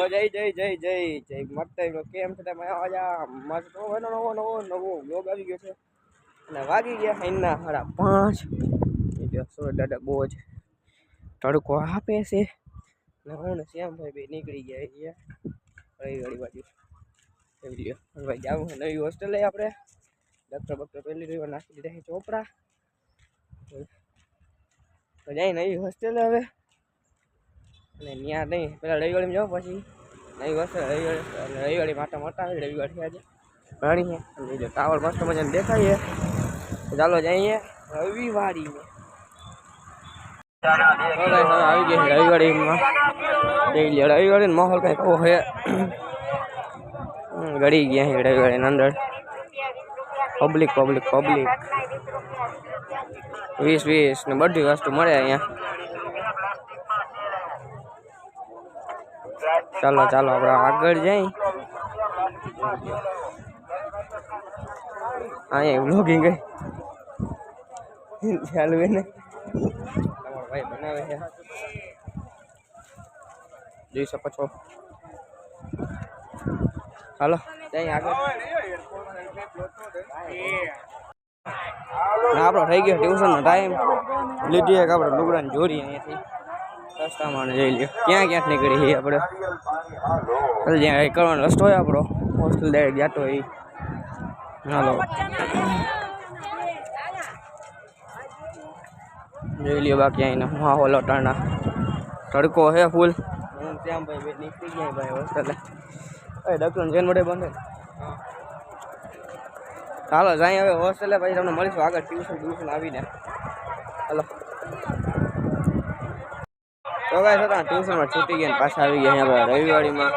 જય જય જય જય જય મત કેમ છે તમે આજા મસ્ત નવો બ્લોગ આવી ગયો છે અને વાગી ગયા સાંજના 5:30 સૂરજ દાદા બહુ જ તડકો આપે છે ને હું શ્યામભાઈ બે નીકળી ગયા રવિવાળી બાજુ ભાઈ જાવું છે નવી હોસ્ટેલ લઈ આપણે ડૉક્ટર પહેલી રવિવાર નાખી દીધા છે ચોપડા તો જાય નવી હોસ્ટેલ હવે અને ત્યાં નહીં પેલા રવિવાળી જાઓ પછી નવી હોસ્ટેલ રવિવાળી માટા મોટા આવે રવિવાળી આજે ઘણી છે ટાવર મસ્ત મજાને દેખાય છે ચાલો જઈએ રવિવાળીમાં આવી ગઈ રવિવાળીમાં જઈ લે રવિવાળી માહોલ કઈ કહો છે ગળી ગયા છે રવિવાળી અંદર પબ્લિક 20 ને બધી વસ્તુ મળે અહીંયા ચાલો આપણે આગળ જઈ અહીંયા વ્લોગિંગ ચાલુ ને તમારો ભાઈ બનાવે છે જોઈ શકો છો ચાલો જઈ આગળ આપણો થઈ ગયો ટ્યુશનનો ટાઈમ લીધી એક આપણે લુગડાની જોડી અહીંયાથી રસ્તામાં જઈ લ્યો ક્યાંથી નીકળી આપણે જ્યાં કરવાનો રસ્તો હોય આપણો હોસ્ટેલ ડાયરેક્ટ જતો હોય હાલો જોઈ લ્યો બાકી અહીંના માહોલ અટાણા તડકો હે ફૂલ હું શ્યામભાઈ બે નીકળી ગયા ભાઈ હોસ્ટેલે ડૉક્ટર જેન વડે બંધ ચાલો જાય હવે હોસ્ટેલે પછી તમને મળીશું આગળ ટ્યુશન આવીને ચાલો તો ગાઈસ હતા ટ્યુશનમાં છૂટી ગયા પાછા આવી ગયા અહીંયા રવિવાળીમાં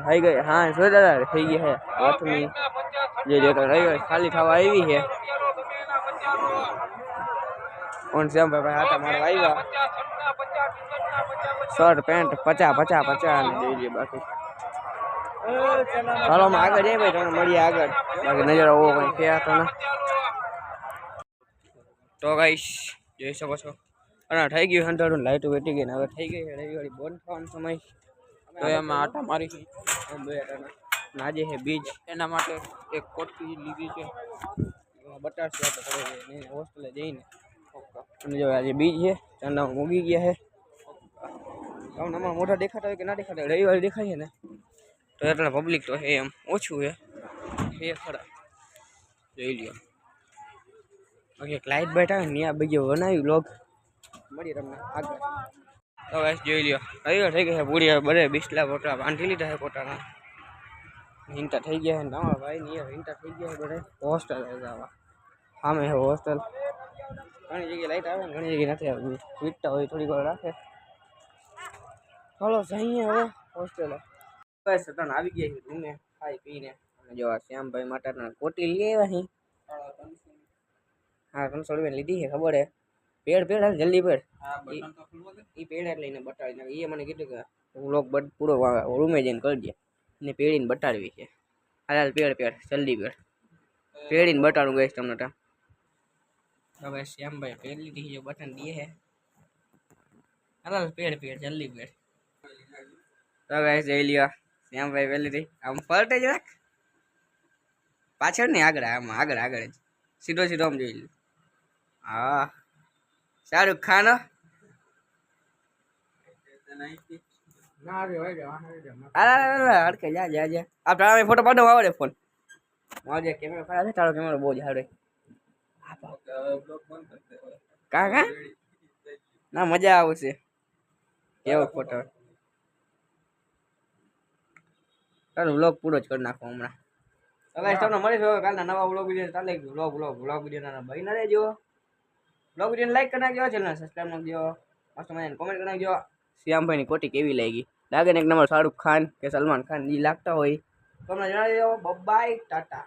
થઈ ગઈ હા શું દાદા થઈ ગઈ છે 8મી જે રવિવાળી ખાલી થવા આવી છે કોણ શ્યામભાઈ હતા મારા આવ્યા શર્ટ પેન્ટ 50 અને જોઈએ બાકી ચાલો અમે આગળ જઈએ ભાઈ તમને મળીએ આગળ બાકી નજર ઓવો કંઈ થયા તો ના તો ગાઈસ જોઈ શકો છો અને થઈ ગયું અંધારું લાઈટો વેટી ગઈ ને હવે થઈ ગઈ રવિવાળી બંધ થવાનો સમય તો એમાં આટા મારી આજે છે બીજ એના માટે એક કોટી લીધી છે બટાશે હોસ્ટેલે જઈને અને જો આજે બીજ છે ચાંદા મૂગી ગયા છે તમને અમારા મોઢા દેખાતા હોય કે ના દેખાતા રવિવારે દેખાય છે ને તો એટલે પબ્લિક તો છે એમ ઓછું છે ખરા જોઈ લ્યો બાકી એક લાઇટ બાઇટ આવે ને આ બીજો બનાવી વ્લોગ મળીએ તમને આગળ તો બસ જોઈ લ્યો રવિવાર થઈ ગયા છે પૂરી બધે બિસ્લા પોટા બાંધી લીધા છે પોતાના હિંટા થઈ ગયા છે તમારા ભાઈ ની હિંટા થઈ ગયા છે બધે હોસ્ટેલ જવા સામે છે હોસ્ટેલ ઘણી જગ્યાએ લાઈટ આવે ને ઘણી જગ્યાએ નથી આવતી વીટતા હોય થોડીક વાર રાખે ચાલો જઈએ હવે હોસ્ટેલે બસ તને આવી ગયા છે રૂમે ખાઈ પીને જો શ્યામભાઈ માટેના કોટી લઈ આવ્યા છે હા 300 રૂપિયા લીધી છે ખબર હે પેડ હાલ જલ્દી પેડ એ પેડ લઈને બતાવી નાખે એ મને કીધું કે વ્લોગ પૂરો રૂમે જઈને કરજે ને પેડીને બતાડવી છે હાલ પેડ જલ્દી પેડીને બતાડું ગઈશ તમને ત્યાં હવે શ્યામભાઈ પેડ લીધી છે બટન દે છે હાલ પેડ જલ્દી પેડ તો ગાઈસ જઈ લ્યો શ્યામભાઈ પેલી હતી આમ ફરતે જ રાખ પાછળ ને આગળ જ સીધો આમ જોઈ લ્યો હા શાહરુખ ખાન અડકે જા આ ફોટો પાડો આવડે ફોન મારે કેમેરો ખરાબ છે તારો કેમેરો બહુ જ આવડે કા ના મજા આવશે કેવો ફોટો ચાલો વ્લોગ પૂરો જ કરી નાખો હમણાં હવે તમને મળીશું હવે કાલના નવા વ્લોગ વિડીયો ચાલે વ્લોગ વિડીયો ભાઈ ના રહેજો વ્લોગ વિડીયો લાઈક કરી નાખજો ચેનલ સબસ્ક્રાઈબ નાખજો મસ્ત મજાને કોમેન્ટ કરી નાખજો શ્યામભાઈની કોટી કેવી લાગી લાગે ને એક નંબર શાહરુખ ખાન કે સલમાન ખાન જે લાગતા હોય તો અમને જણાવી દો બાય ટાટા